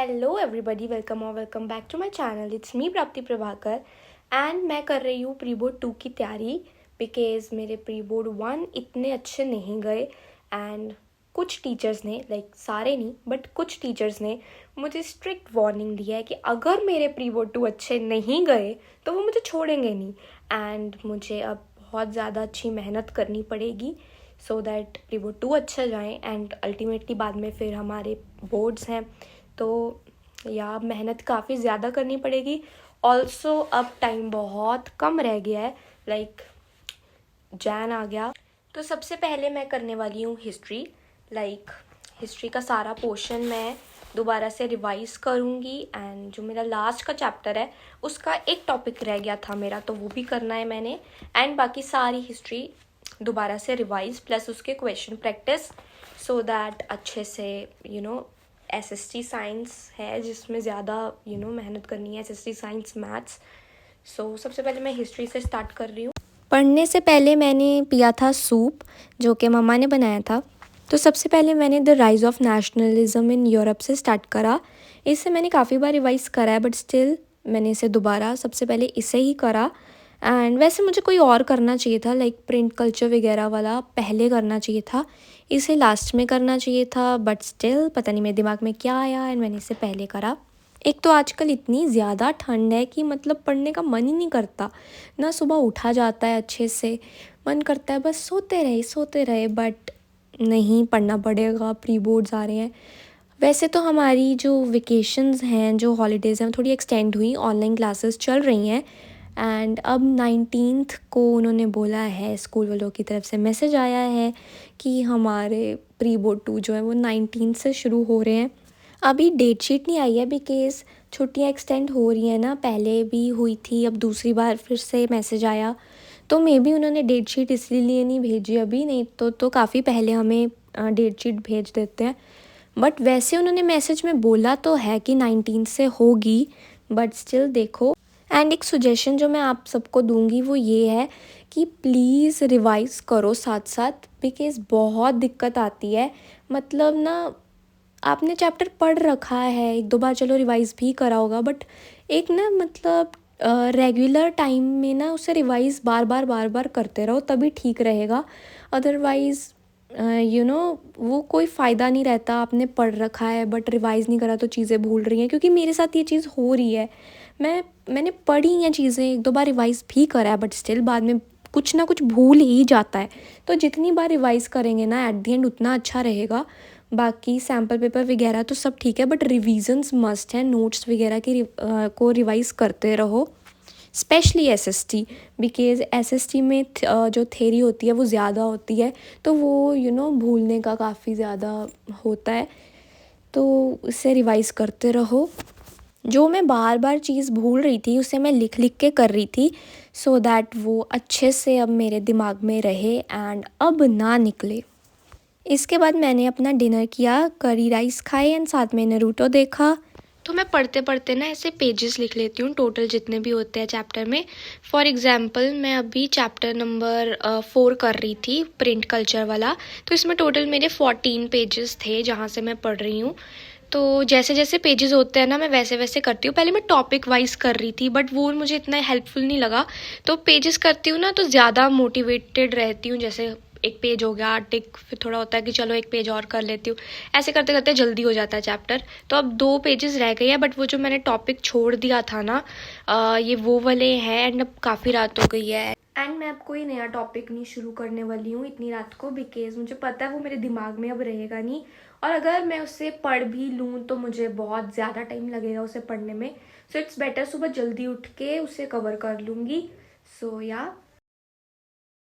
Hello everybody, welcome back to my channel. It's me Prapti Prabhakar and मैं कर रही हूँ प्री बोर्ड 2 की तैयारी बिकॉज मेरे प्री बोर्ड 1 इतने अच्छे नहीं गए एंड कुछ टीचर्स ने, लाइक सारे नहीं बट कुछ टीचर्स ने मुझे स्ट्रिक्ट वार्निंग दिया है कि अगर मेरे प्री बोर्ड 2 अच्छे नहीं गए तो वो मुझे छोड़ेंगे नहीं एंड मुझे अब बहुत ज़्यादा अच्छी मेहनत करनी पड़ेगी सो दैट प्री बोर्ड 2 अच्छा जाए एंड अल्टीमेटली बाद में फिर हमारे बोर्ड्स हैं तो या मेहनत काफ़ी ज़्यादा करनी पड़ेगी। ऑल्सो अब टाइम बहुत कम रह गया है, लाइक जैन आ गया। तो सबसे पहले मैं करने वाली हूँ हिस्ट्री। हिस्ट्री का सारा पोर्शन मैं दोबारा से रिवाइज़ करूँगी एंड जो मेरा लास्ट का चैप्टर है उसका एक टॉपिक रह गया था मेरा, तो वो भी करना है मैंने एंड बाकी सारी हिस्ट्री दोबारा से रिवाइज प्लस उसके क्वेश्चन प्रैक्टिस सो दैट अच्छे से एसएसटी साइंस है जिसमें ज़्यादा मेहनत करनी है, एसएसटी साइंस मैथ्स। सो सबसे पहले मैं हिस्ट्री से स्टार्ट कर रही हूँ। पढ़ने से पहले मैंने पिया था सूप जो कि मम्मा ने बनाया था। तो सबसे पहले मैंने the rise of nationalism in Europe से स्टार्ट करा। इसे मैंने काफ़ी बार रिवाइज़ करा है बट स्टिल मैंने इसे दोबारा सबसे पहले इसे ही करा एंड वैसे मुझे कोई और करना चाहिए था, लाइक प्रिंट कल्चर वगैरह वाला पहले करना चाहिए था, इसे लास्ट में करना चाहिए था बट स्टिल पता नहीं मेरे दिमाग में क्या आया एंड मैंने इसे पहले करा। एक तो आजकल इतनी ज़्यादा ठंड है कि मतलब पढ़ने का मन ही नहीं करता ना, सुबह उठा जाता है अच्छे से, मन करता है बस सोते रहे बट नहीं, पढ़ना पड़ेगा, प्री बोर्ड्स आ रहे हैं। वैसे तो हमारी जो वेकेशंस हैं, जो हॉलीडेज़ हैं, थोड़ी एक्सटेंड हुई, ऑनलाइन क्लासेस चल रही हैं एंड अब 19th को उन्होंने बोला है, स्कूल वालों की तरफ से मैसेज आया है कि हमारे प्री बोर्ड 2 जो है वो 19th से शुरू हो रहे हैं। अभी डेट शीट नहीं आई है बिकॉज़ छुट्टियां एक्सटेंड हो रही हैं ना, पहले भी हुई थी, अब दूसरी बार फिर से मैसेज आया तो मे बी उन्होंने डेट शीट इसलिए नहीं भेजी अभी, नहीं तो काफ़ी पहले हमें डेट शीट भेज देते हैं। बट वैसे उन्होंने मैसेज में बोला तो है कि 19 से होगी बट स्टिल देखो। एंड एक सजेशन जो मैं आप सबको दूंगी वो ये है कि प्लीज़ रिवाइज़ करो साथ साथ बिकॉज़ बहुत दिक्कत आती है। मतलब ना, आपने चैप्टर पढ़ रखा है, एक दो बार चलो रिवाइज़ भी करा होगा बट एक ना मतलब रेगुलर टाइम में ना उसे रिवाइज़ बार बार करते रहो तभी ठीक रहेगा। अदरवाइज़ वो कोई फ़ायदा नहीं रहता। आपने पढ़ रखा है बट रिवाइज़ नहीं करा तो चीज़ें भूल रही हैं, क्योंकि मेरे साथ ये चीज़ हो रही है। मैंने पढ़ी हैं चीज़ें, एक दो बार रिवाइज़ भी करा है बट स्टिल बाद में कुछ ना कुछ भूल ही जाता है। तो जितनी बार रिवाइज़ करेंगे ना एट द एंड उतना अच्छा रहेगा। बाकी सैम्पल पेपर वगैरह तो सब ठीक है बट रिविजन्स मस्ट हैं, नोट्स वगैरह को रिवाइज़ करते रहो, स्पेशली एसएसटी बिकॉज़ एसएसटी में जो थेरी होती है वो ज़्यादा होती है तो वो भूलने का काफ़ी ज़्यादा होता है, तो उसे रिवाइज़ करते रहो। जो मैं बार बार चीज़ भूल रही थी उसे मैं लिख के कर रही थी सो दैट वो अच्छे से अब मेरे दिमाग में रहे एंड अब ना निकले। इसके बाद मैंने अपना डिनर किया, करी राइस खाए एंड साथ में नरूटो देखा। तो मैं पढ़ते पढ़ते ना ऐसे पेजेस लिख लेती हूँ टोटल जितने भी होते हैं चैप्टर में। फॉर एग्जांपल मैं अभी चैप्टर नंबर 4 कर रही थी, प्रिंट कल्चर वाला, तो इसमें टोटल मेरे 14 पेजेस थे जहाँ से मैं पढ़ रही हूँ। तो जैसे जैसे पेजेस होते हैं ना मैं वैसे वैसे करती हूँ। पहले मैं टॉपिक वाइज कर रही थी बट वो मुझे इतना हेल्पफुल नहीं लगा, तो पेजेस करती हूँ ना तो ज़्यादा मोटिवेटेड रहती हूँ। जैसे एक पेज हो गया टिक, फिर थोड़ा होता है कि चलो एक पेज और कर लेती हूँ, ऐसे करते करते जल्दी हो जाता है चैप्टर। तो अब 2 पेजेस रह गए हैं बट वो जो मैंने टॉपिक छोड़ दिया था ना ये वो वाले हैं एंड अब काफ़ी रात हो गई है एंड मैं अब कोई नया टॉपिक नहीं शुरू करने वाली हूँ इतनी रात को बिकॉज़ मुझे पता है वो मेरे दिमाग में अब रहेगा नहीं, और अगर मैं उसे पढ़ भी लूँ तो मुझे बहुत ज़्यादा टाइम लगेगा उसे पढ़ने में। सो इट्स बेटर सुबह जल्दी उठ के उसे कवर कर लूँगी। सो या